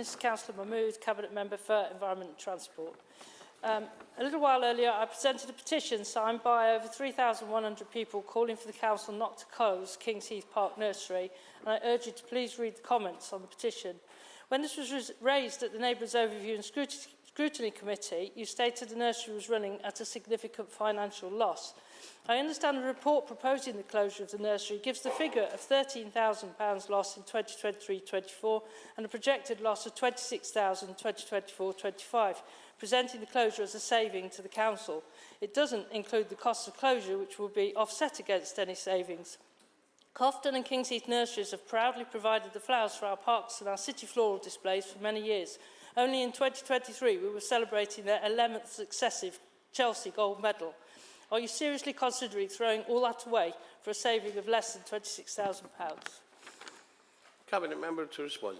This is Councillor Mahmood, Cabinet Member for Environment and Transport. A little while earlier, I presented a petition signed by over 3,100 people calling for the Council not to close Kings Heath Park Nursery, and I urge you to please read the comments on the petition. When this was raised at the Neighbourhood Overview and Scrutiny Committee, you stated the nursery was running at a significant financial loss. I understand the report proposing the closure of the nursery gives the figure of £13,000 loss in 2023-24 and a projected loss of £26,000 in 2024-25, presenting the closure as a saving to the Council. It doesn't include the cost of closure, which will be offset against any savings. Cofton and Kings Heath nurseries have proudly provided the flowers for our parks and our city floral displays for many years. Only in 2023 we were celebrating their 11th successive Chelsea gold medal. Are you seriously considering throwing all that away for a saving of less than £26,000? Cabinet Member to respond.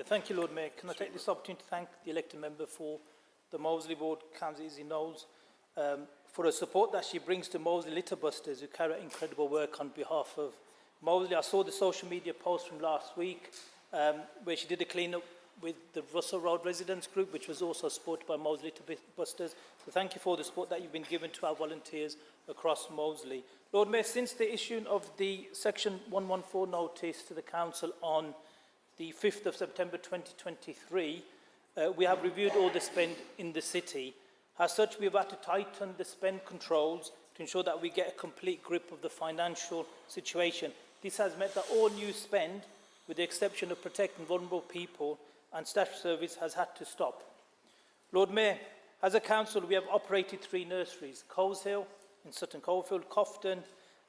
Thank you, Lord Mayor. Can I take this opportunity to thank the elected member for the Moseley Ward, Cllr Izzy Knowles, for the support that she brings to Moseley litterbusters who carry out incredible work on behalf of Moseley. I saw the social media post from last week where she did a clean-up with the Russell Road residents group, which was also supported by Moseley litterbusters. So thank you for the support that you've been given to our volunteers across Moseley. Lord Mayor, since the issuing of the Section 114 notice to the Council on the 5th of September 2023, we have reviewed all the spend in the city. As such, we have had to tighten the spend controls to ensure that we get a complete grip of the financial situation. This has meant that all new spend, with the exception of protecting vulnerable people and staff service, has had to stop. Lord Mayor, as a council, we have operated 3 nurseries: Coleshill in Sutton Coldfield, Cofton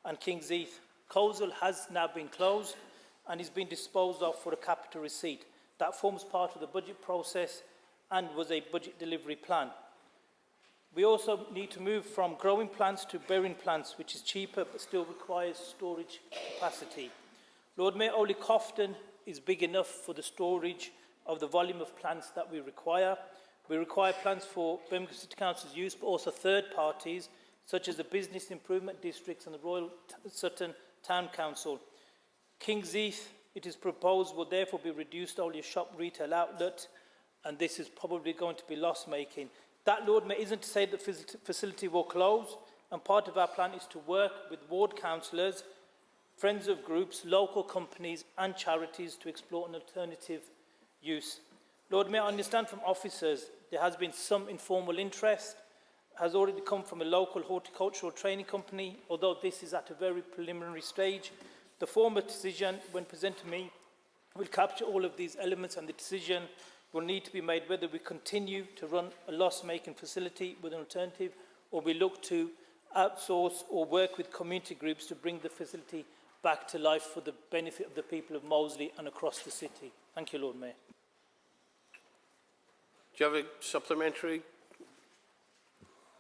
and Kings Heath. Coleshill has now been closed and is being disposed of for a capital receipt. That forms part of the budget process and was a budget delivery plan. We also need to move from growing plants to burying plants, which is cheaper but still requires storage capacity. Lord Mayor, only Cofton is big enough for the storage of the volume of plants that we require. We require plants for Birmingham City Council's use, but also third parties, such as the Business Improvement Districts and the Royal Sutton Town Council. Kings Heath, it is proposed, will therefore be reduced to only a shop retail outlet, and this is probably going to be loss-making. That, Lord Mayor, isn't to say that the facility will close, and part of our plan is to work with ward councillors, friends of groups, local companies and charities to explore an alternative use. Lord Mayor, I understand from officers there has been some informal interest, has already come from a local horticultural training company, although this is at a very preliminary stage. The former decision, when presented to me, will capture all of these elements, and the decision will need to be made whether we continue to run a loss-making facility with an alternative, or we look to outsource or work with community groups to bring the facility back to life for the benefit of the people of Moseley and across the city. Thank you, Lord Mayor. Do you have a supplementary?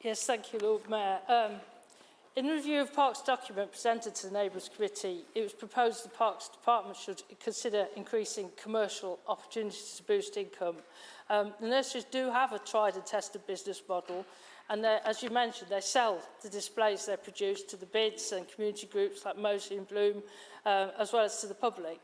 Yes, thank you, Lord Mayor. In review of Parks document presented to the Neighbourhood Committee, it was proposed the Parks Department should consider increasing commercial opportunities to boost income. The nurseries do have a tried and tested business model, and as you mentioned, they sell the displays they produce to the bids and community groups like Moseley and Bloom, as well as to the public.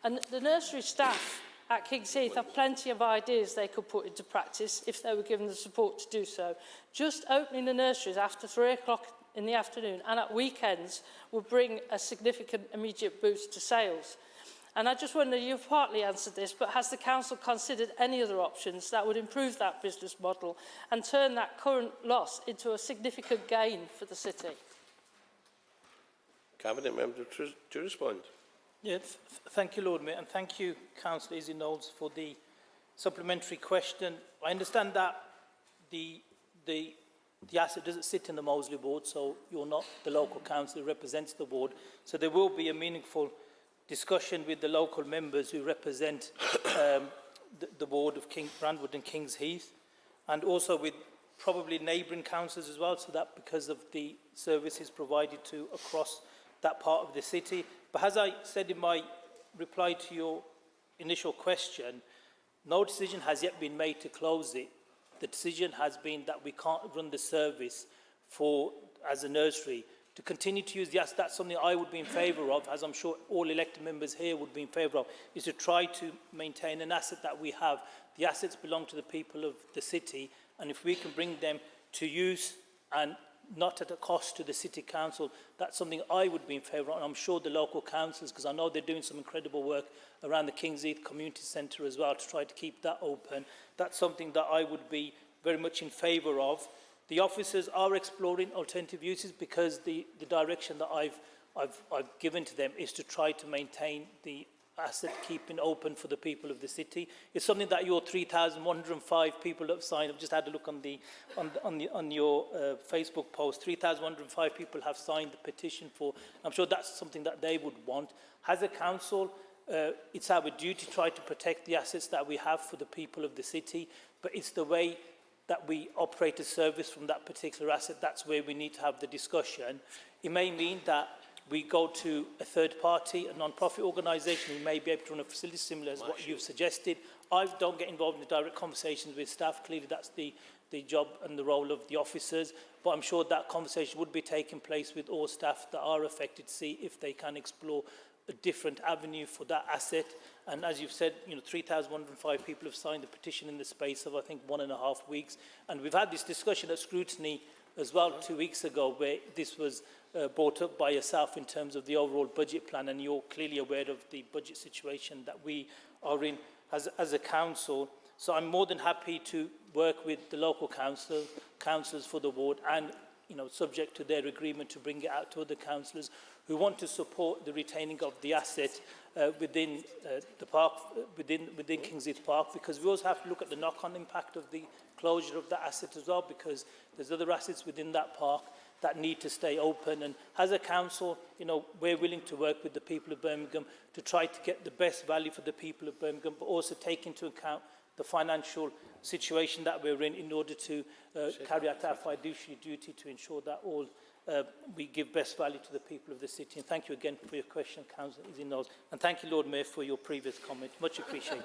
And the nursery staff at Kings Heath have plenty of ideas they could put into practice if they were given the support to do so. Just opening the nurseries after 3 o'clock in the afternoon and at weekends will bring a significant immediate boost to sales. And I just wonder, you've partly answered this, but has the Council considered any other options that would improve that business model and turn that current loss into a significant gain for the city? Cabinet Member to respond. Yes, thank you, Lord Mayor, and thank you, Councillor Izzy Knowles, for the supplementary question. I understand that the asset doesn't sit in the Moseley ward, so you're not the local council who represents the ward. So there will be a meaningful discussion with the local members who represent the ward of Brandwood and Kings Heath, and also with probably neighbouring councils as well, so that because of the services provided to across that part of the city. But as I said in my reply to your initial question, no decision has yet been made to close it. The decision has been that we can't run the service as a nursery to to continue to use the asset. That's something I would be in favour of, as I'm sure all elected members here would be in favour of, is to try to maintain an asset that we have. The assets belong to the people of the city, and if we can bring them to use and not at a cost to the city council, that's something I would be in favour of, and I'm sure the local councils, because I know they're doing some incredible work around the Kings Heath Community Centre as well to try to keep that open. That's something that I would be very much in favour of. The officers are exploring alternative uses because the direction that I've given to them is to try to maintain the asset keeping open for the people of the city. It's something that your 3,105 people have signed. I've just had a look on your Facebook post. 3,105 people have signed the petition for. I'm sure that's something that they would want. As a council, it's our duty to try to protect the assets that we have for the people of the city, but it's the way that we operate a service from that particular asset. That's where we need to have the discussion. It may mean that we go to a third party, a non-profit organisation who may be able to run a facility similar as what you've suggested. I don't get involved in the direct conversations with staff. Clearly that's the job and the role of the officers, but I'm sure that conversation would be taking place with all staff that are affected to see if they can explore a different avenue for that asset. And as you've said, 3,105 people have signed the petition in the space of, I think, 1.5 weeks. And we've had this discussion at scrutiny as well 2 weeks ago, where this was brought up by yourself in terms of the overall budget plan, and you're clearly aware of the budget situation that we are in as a council. So I'm more than happy to work with the local councillors for the ward, and subject to their agreement, to bring it out to other councillors who want to support the retaining of the asset within the park, within Kings Heath Park, because we also have to look at the knock-on impact of the closure of that asset as well, because there's other assets within that park that need to stay open. And as a council, we're willing to work with the people of Birmingham to try to get the best value for the people of Birmingham, but also take into account the financial situation that we're in order to carry out our fiduciary duty to ensure that all we give best value to the people of the city. And thank you again for your question, Councillor Izzy Knowles. And thank you, Lord Mayor, for your previous comment. Much appreciated.